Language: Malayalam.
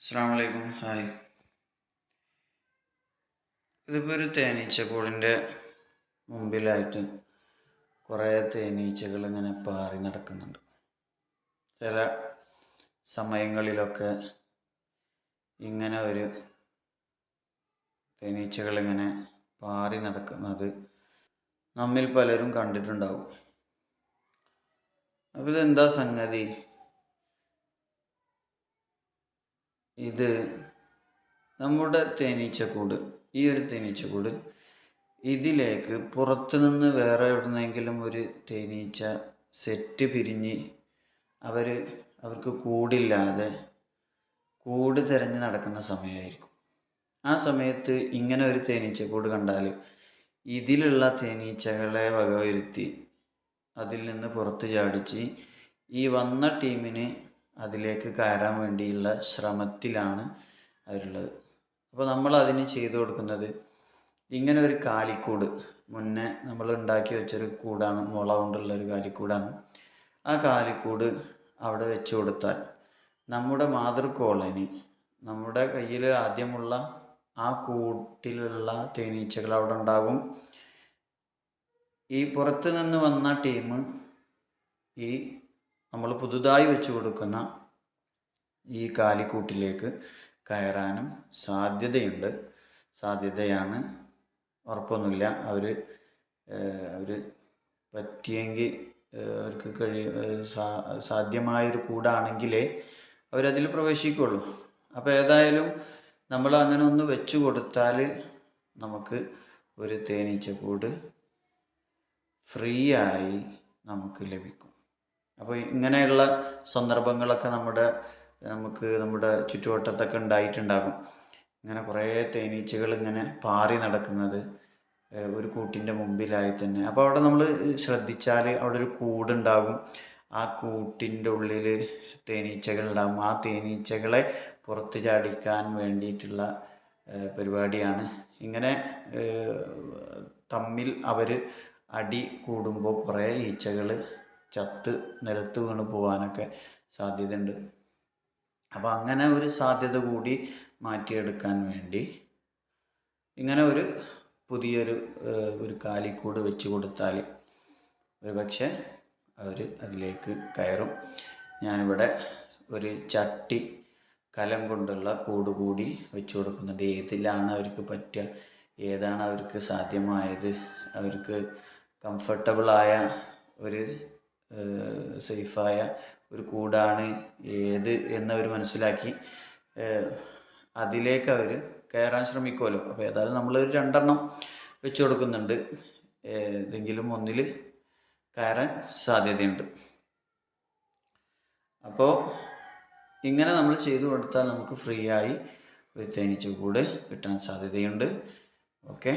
അസ്സലാമു അലൈക്കും. ഹായ്. ഇതിപ്പോൾ ഒരു തേനീച്ചക്കൂടിൻ്റെ മുമ്പിലായിട്ട് കുറേ തേനീച്ചകൾ ഇങ്ങനെ പാറി നടക്കുന്നുണ്ട്. ചില സമയങ്ങളിലൊക്കെ ഇങ്ങനെ ഒരു തേനീച്ചകളിങ്ങനെ പാറി നടക്കുന്നത് നമ്മിൽ പലരും കണ്ടിട്ടുണ്ടാവും. അപ്പോൾ ഇതെന്താ സംഗതി? ഇത് നമ്മുടെ തേനീച്ചക്കൂട്, ഈ ഒരു തേനീച്ചക്കൂട്, ഇതിലേക്ക് പുറത്തുനിന്ന് വേറെ എവിടുന്നെങ്കിലും ഒരു തേനീച്ച സെറ്റ് പിരിഞ്ഞ് അവർക്ക് കൂടില്ലാതെ കൂട് തിരഞ്ഞ് നടക്കുന്ന സമയമായിരിക്കും. ആ സമയത്ത് ഇങ്ങനെ ഒരു തേനീച്ചക്കൂട് കണ്ടാൽ ഇതിലുള്ള തേനീച്ചകളെ വകവരുത്തി അതിൽ നിന്ന് പുറത്ത് ചാടിച്ച് ഈ വന്ന ടീമിന് അതിലേക്ക് കയറാൻ വേണ്ടിയുള്ള ശ്രമത്തിലാണ് അവരുള്ളത്. അപ്പോൾ നമ്മൾ അതിന് ചെയ്തു കൊടുക്കുന്നത് ഇങ്ങനെ ഒരു കാലിക്കൂട്, മുന്നേ നമ്മൾ ഉണ്ടാക്കി വെച്ചൊരു കൂടാണ്, മുള കൊണ്ടുള്ളൊരു കാലിക്കൂടാണ്. ആ കാലിക്കൂട് അവിടെ വെച്ച് കൊടുത്താൽ നമ്മുടെ മാതൃകോളനി, നമ്മുടെ കയ്യിൽ ആദ്യമുള്ള ആ കൂട്ടിലുള്ള തേനീച്ചകൾ അവിടെ ഉണ്ടാകും. ഈ പുറത്ത് നിന്ന് വന്ന ടീം ഈ നമ്മൾ പുതുതായി വെച്ച് കൊടുക്കുന്ന ഈ കാലിക്കൂട്ടിലേക്ക് കയറാനും സാധ്യതയാണ്. ഉറപ്പൊന്നുമില്ല. അവർ പറ്റിയെങ്കിൽ അവർക്ക് സാധ്യമായൊരു കൂടാണെങ്കിലേ അവരതിൽ പ്രവേശിക്കുള്ളൂ. അപ്പോൾ ഏതായാലും നമ്മൾ അങ്ങനെ ഒന്ന് വെച്ച് കൊടുത്താൽ നമുക്ക് ഒരു തേനീച്ചക്കൂട് ഫ്രീ ആയി നമുക്ക് ലഭിക്കും. അപ്പോൾ ഇങ്ങനെയുള്ള സന്ദർഭങ്ങളൊക്കെ നമ്മുടെ ചുറ്റുവട്ടത്തൊക്കെ ഉണ്ടായിട്ടുണ്ടാകും. ഇങ്ങനെ കുറേ തേനീച്ചകൾ ഇങ്ങനെ പാറി നടക്കുന്നത് ഒരു കൂട്ടിൻ്റെ മുമ്പിലായി തന്നെ. അപ്പോൾ അവിടെ നമ്മൾ ശ്രദ്ധിച്ചാൽ അവിടെ ഒരു കൂടുണ്ടാകും. ആ കൂട്ടിൻ്റെ ഉള്ളിൽ തേനീച്ചകളുണ്ടാകും. ആ തേനീച്ചകളെ പുറത്ത് ചാടിക്കാൻ വേണ്ടിയിട്ടുള്ള പരിപാടിയാണ്. ഇങ്ങനെ തമ്മിൽ അവർ അടി കൂടുമ്പോൾ കുറേ ഈച്ചകൾ ചത്ത് നിലത്ത് വീണ് പോകാനൊക്കെ സാധ്യതയുണ്ട്. അപ്പോൾ അങ്ങനെ ഒരു സാധ്യത കൂടി മാറ്റിയെടുക്കാൻ വേണ്ടി ഇങ്ങനെ പുതിയൊരു കാലിക്കൂട് വെച്ച് കൊടുത്താൽ ഒരു പക്ഷേ അവർ അതിലേക്ക് കയറും. ഞാനിവിടെ ഒരു ചട്ടി കലം കൊണ്ടുള്ള കൂട് കൂടി വെച്ച് കൊടുക്കുന്നുണ്ട്. ഏതിലാണ് അവർക്ക് പറ്റുക, ഏതാണ് അവർക്ക് സാധ്യമായത്, അവർക്ക് കംഫർട്ടബിളായ ഒരു സേഫായ ഒരു കൂടാണ് ഏത് എന്നവർ മനസ്സിലാക്കി അതിലേക്ക് അവർ കയറാൻ ശ്രമിക്കുമല്ലോ. അപ്പോൾ ഏതായാലും നമ്മളൊരു 2 എണ്ണം വെച്ച് കൊടുക്കുന്നുണ്ട്. ഏതെങ്കിലും ഒന്നിൽ കയറാൻ സാധ്യതയുണ്ട്. അപ്പോൾ ഇങ്ങനെ നമ്മൾ ചെയ്തു കൊടുത്താൽ നമുക്ക് ഫ്രീ ആയി ഒരു തേനീച്ചക്കൂട് കിട്ടാൻ സാധ്യതയുണ്ട്. ഓക്കെ.